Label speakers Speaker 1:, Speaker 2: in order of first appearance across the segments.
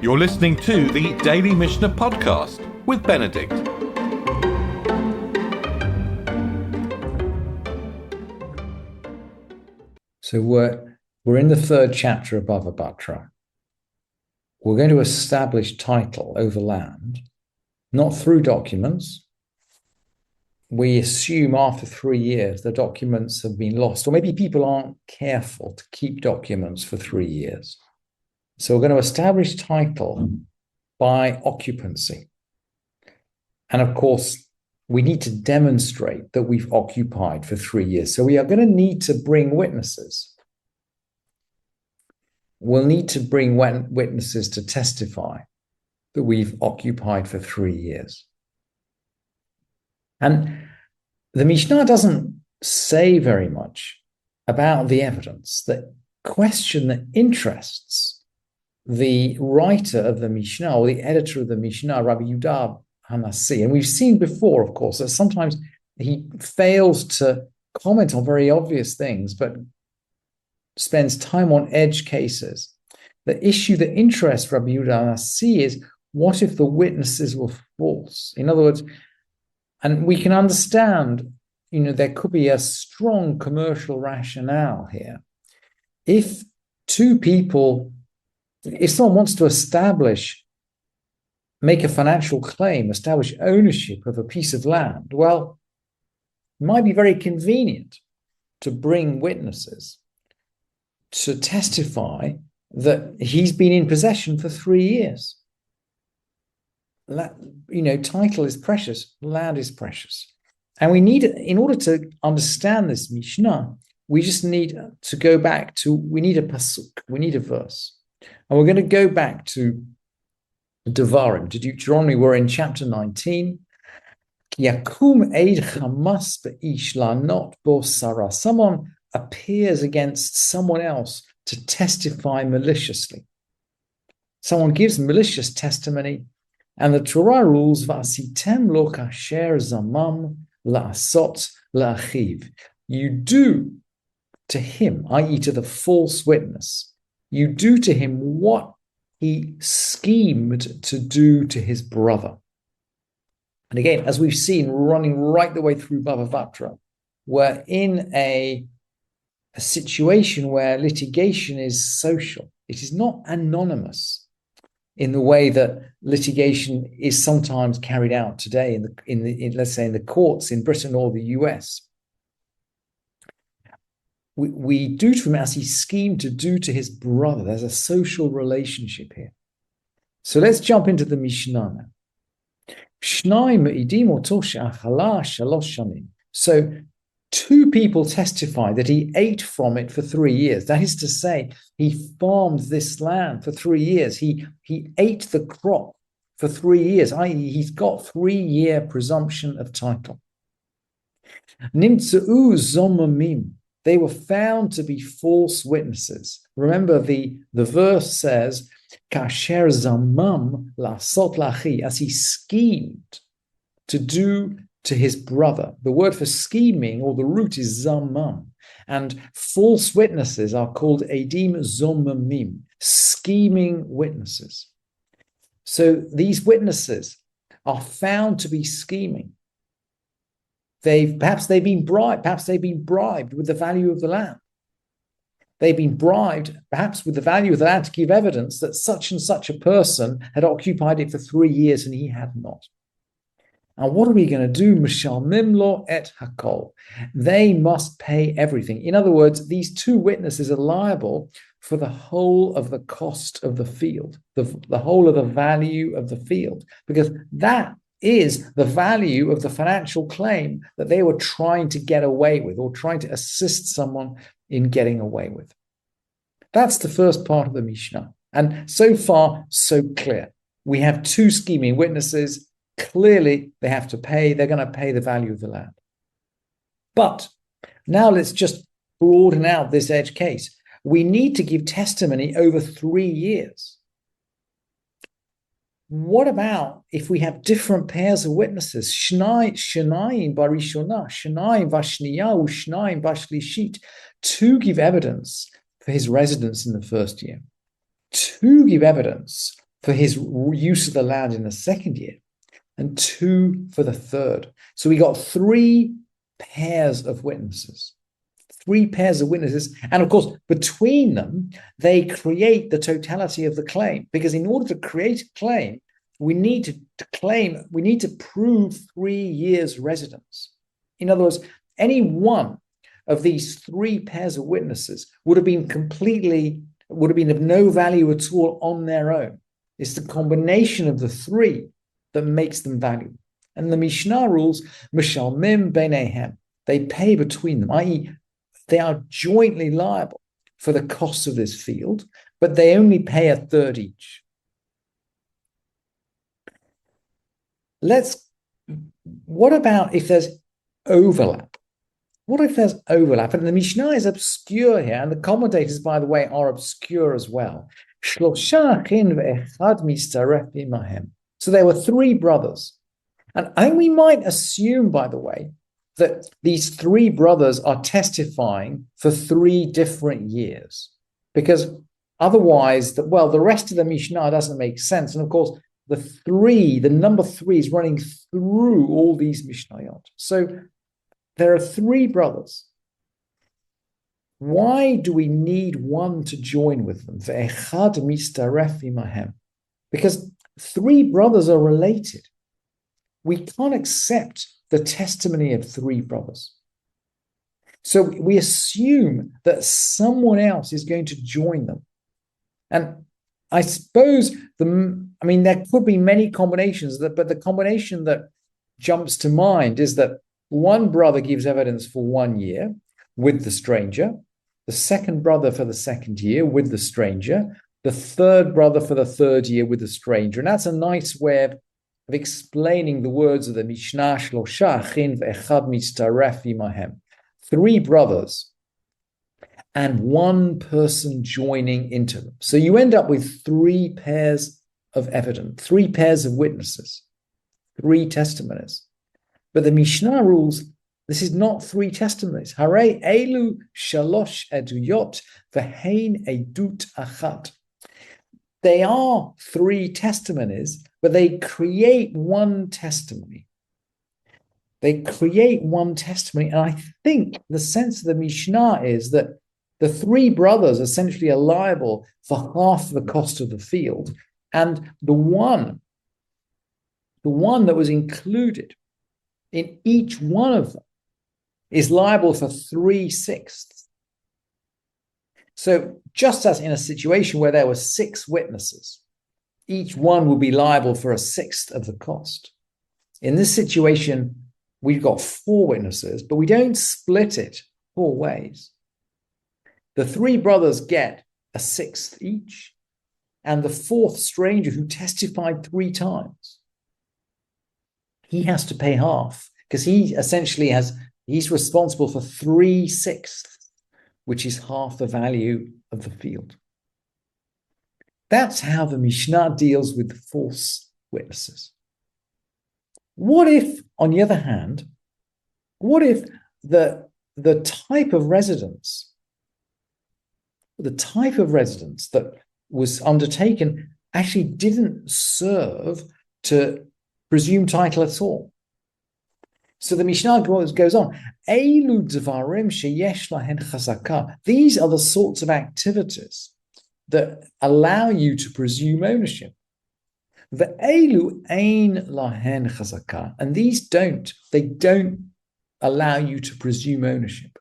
Speaker 1: You're listening to the Daily Mishnah Podcast with Benedict.
Speaker 2: So we're in the third chapter of Bava Batra. We're going to establish title over land, not through documents. We assume after 3 years the documents have been lost, or maybe people aren't careful to keep documents for 3 years. So we're going to establish title by occupancy. And of course, we need to demonstrate that we've occupied for 3 years. So we are going to need to bring witnesses. We'll need to bring witnesses to testify that we've occupied for 3 years. And the Mishnah doesn't say very much about the evidence. The question that interests the writer of the Mishnah, or the editor of the Mishnah, Rabbi Yehuda Hanassi, and we've seen before, of course, that sometimes he fails to comment on very obvious things, but spends time on edge cases. The issue that interests Rabbi Yehuda Hanassi is, what if the witnesses were false? In other words, and we can understand, there could be a strong commercial rationale here. If someone wants to make a financial claim, establish ownership of a piece of land, well, it might be very convenient to bring witnesses to testify that he's been in possession for 3 years. Title is precious, land is precious. And in order to understand this Mishnah, we just need to go back to, we need a pasuk, we need a verse. And we're going to go back to Devarim, to Deuteronomy. We're in chapter 19. Yakum eid chamas be'ish la'anot bo sarah. Someone appears against someone else to testify maliciously. Someone gives malicious testimony, and the Torah rules, va'asitem lo kasher zamam la'asot la'achiv. You do to him, i.e. to the false witness, you do to him what he schemed to do to his brother. And again, as we've seen, running right the way through Bava Batra, we're in a situation where litigation is social. It is not anonymous in the way that litigation is sometimes carried out today let's say in the courts in Britain or the US. We do to him as he schemed to do to his brother. There's a social relationship here. So let's jump into the Mishnah now. So 2 people testify that he ate from it for 3 years. That is to say, he farmed this land for 3 years. He ate the crop for 3 years, i.e. he's got 3-year presumption of title. Nimtza'u zomamim. They were found to be false witnesses. Remember, the verse says, kasher zamam la'asot la'achi, as he schemed to do to his brother. The word for scheming, or the root, is zamam. And false witnesses are called edim zomamim, scheming witnesses. So these witnesses are found to be scheming. Perhaps they've been bribed with the value of the land. They've been bribed, perhaps with the value of the land, to give evidence that such and such a person had occupied it for 3 years and he had not. And what are we going to do? Mishalmim lo et hakol. They must pay everything. In other words, these 2 witnesses are liable for the whole of the cost of the field, the whole of the value of the field, because that is the value of the financial claim that they were trying to get away with, or trying to assist someone in getting away with. That's the first part of the Mishnah. And so far, so clear. We have 2 scheming witnesses. Clearly, they have to pay. They're going to pay the value of the land. But now let's just broaden out this edge case. We need to give testimony over 3 years. What about if we have different pairs of witnesses? Shnayim barishona, shnayim vashniya, shnayim bashlishit. 2 give evidence for his residence in the first year. 2 give evidence for his use of the land in the second year, and 2 for the third. So we got 3 pairs of witnesses. 3 pairs of witnesses. And of course, between them, they create the totality of the claim. Because in order to create a claim, we need to prove 3 years residence. In other words, any one of these 3 pairs of witnesses would have been of no value at all on their own. It's the combination of the 3 that makes them valuable. And the Mishnah rules, Mishalmim Beinehem. They pay between them, i.e., they are jointly liable for the cost of this field, but they only pay a third each. What about if there's overlap? What if there's overlap? And the Mishnah is obscure here, and the commentators, by the way, are obscure as well. So there were 3 brothers. And we might assume, by the way, that these 3 brothers are testifying for 3 different years. Because otherwise, the rest of the Mishnah doesn't make sense. And of course, the number 3 is running through all these Mishnayot. So there are 3 brothers. Why do we need one to join with them? Because 3 brothers are related. We can't accept the testimony of 3 brothers. So we assume that someone else is going to join them. And I suppose there could be many combinations, but the combination that jumps to mind is that one brother gives evidence for 1 year with the stranger, the second brother for the second year with the stranger, the third brother for the third year with the stranger. And that's a nice way of explaining the words of the Mishnah, Shlosha Achin ve'echad mitztaref imahem. 3 brothers and 1 person joining into them. So you end up with 3 pairs of evidence, 3 pairs of witnesses, 3 testimonies. But the Mishnah rules this is not 3 testimonies. Harei elu shalosh eduyot v'hein edut achat. They are 3 testimonies, but they create 1 testimony. They create 1 testimony. And I think the sense of the Mishnah is that the 3 brothers essentially are liable for half the cost of the field. And the one that was included in each one of them is liable for 3/6. So just as in a situation where there were 6 witnesses, each one will be liable for 1/6 of the cost. In this situation, we've got 4 witnesses, but we don't split it 4 ways. The 3 brothers get 1/6 each, and the 4th stranger who testified 3 times, he has to pay half because he's responsible for 3/6, which is half the value of the field. That's how the Mishnah deals with false witnesses. What if, on the other hand, the type of residence that was undertaken actually didn't serve to presume title at all? So the Mishnah goes on. Elu dvarim sheyesh lahen chazaka. These are the sorts of activities that allow you to presume ownership. Ve'elu ein lahen chazaka. And these don't allow you to presume ownership.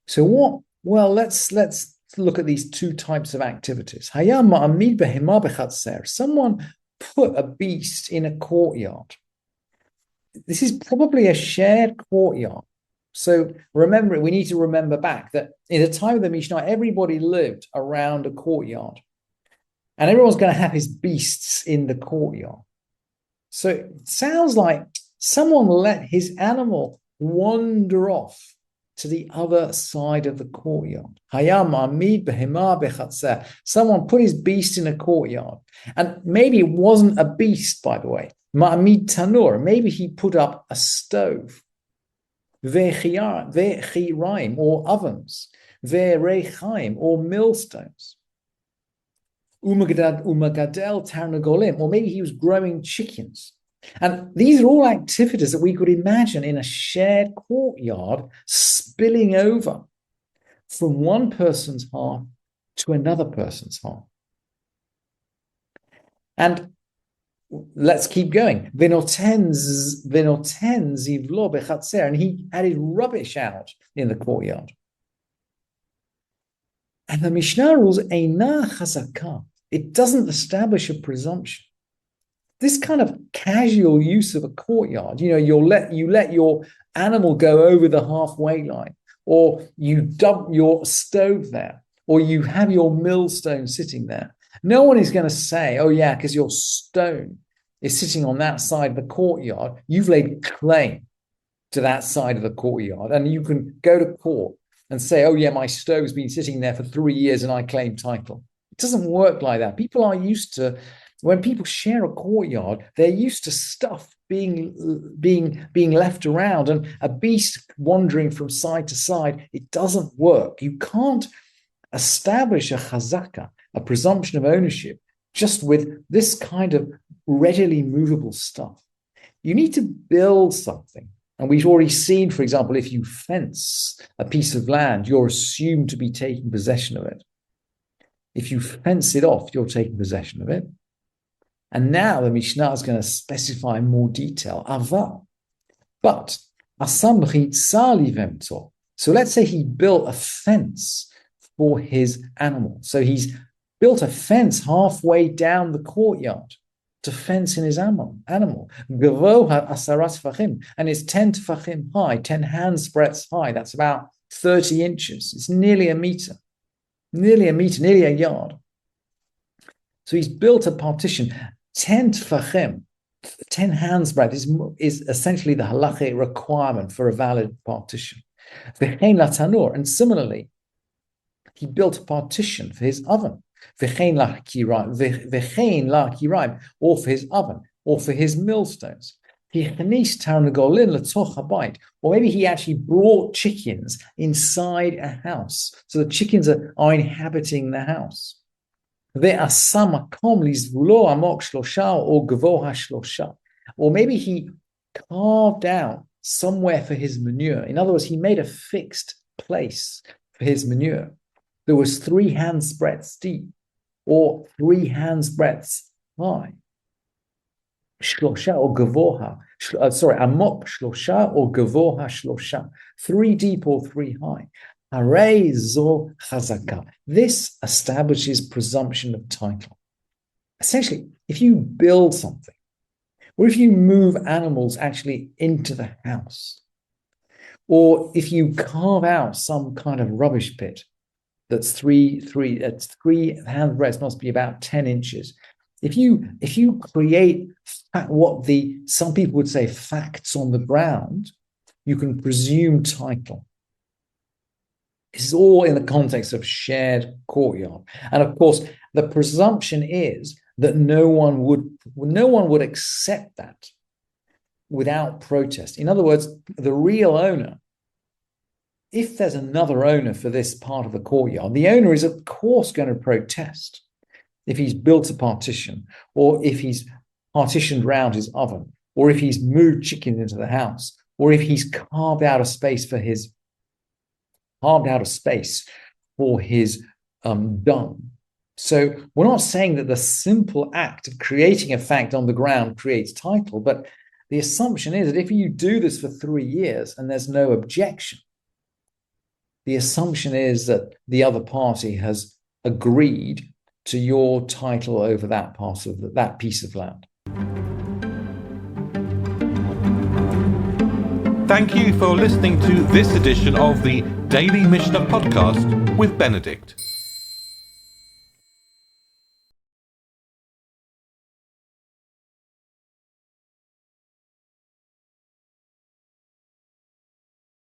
Speaker 2: So what? Well, let's look at these 2 types of activities. Hayam ma'amid behema bechatzer. Someone put a beast in a courtyard. This is probably a shared courtyard. So we need to remember back that in the time of the Mishnah, everybody lived around a courtyard. And everyone's going to have his beasts in the courtyard. So it sounds like someone let his animal wander off to the other side of the courtyard. Hayam amid behema bechatzer. Someone put his beast in a courtyard. And maybe it wasn't a beast, by the way. Ma'amid tanur. Maybe he put up a stove. Ve'chiraim, or ovens. Ve'rechaim, or millstones. Umagadel tarnagolim, or maybe he was growing chickens. And these are all activities that we could imagine in a shared courtyard spilling over from one person's heart to another person's heart. And let's keep going. And he added rubbish out in the courtyard. And the Mishnah rules, Eina chazaka. It doesn't establish a presumption. This kind of casual use of a courtyard, you let your animal go over the halfway line, or you dump your stove there, or you have your millstone sitting there. No one is going to say, oh yeah, because your stone is sitting on that side of the courtyard, you've laid claim to that side of the courtyard, and you can go to court and say, oh yeah, my stove's been sitting there for 3 years and I claim title. It doesn't work like that. People are used to, when people share a courtyard, they're used to stuff being left around and a beast wandering from side to side. It doesn't work. You can't establish a chazaka, a presumption of ownership, just with this kind of readily movable stuff. You need to build something. And we've already seen, for example, if you fence a piece of land, you're assumed to be taking possession of it. If you fence it off, you're taking possession of it. And now the Mishnah is going to specify in more detail. Aval. But, so let's say he built a fence for his animal. So he's built a fence halfway down the courtyard to fence in his animal. Gavoha asaras tefachim, and it's 10 tefachim high, 10 hands breadths high. That's about 30 inches. It's nearly a meter, nearly a yard. So he's built a partition. 10 tefachim, 10 hands breadth is essentially the halachic requirement for a valid partition. V'chein latanur, and similarly, he built a partition for his oven. V'chein la'kiraim, or for his oven, or for his millstones. Or maybe he actually brought chickens inside a house. So the chickens are inhabiting the house. Or maybe he carved out somewhere for his manure. In other words, he made a fixed place for his manure. There was 3 hands breadths deep, or 3 hands breadths high. Shlosha or gavoha. Amok shlosha or gavoha shlosha. 3 deep or 3 high. Harei zo chazaka. This establishes presumption of title. Essentially, if you build something, or if you move animals actually into the house, or if you carve out some kind of rubbish pit, that's 3 hand breadths, must be about 10 inches. If you create what some people would say facts on the ground, you can presume title. This is all in the context of shared courtyard. And of course, the presumption is that no one would accept that without protest. In other words, the real owner, if there's another owner for this part of the courtyard, the owner is of course going to protest if he's built a partition, or if he's partitioned round his oven, or if he's moved chickens into the house, or if he's carved out a space for his dung. So we're not saying that the simple act of creating a fact on the ground creates title, but the assumption is that if you do this for 3 years and there's no objection, the assumption is that the other party has agreed to your title over that part of that piece of land.
Speaker 1: Thank you for listening to this edition of the Daily Mishnah Podcast with Benedict.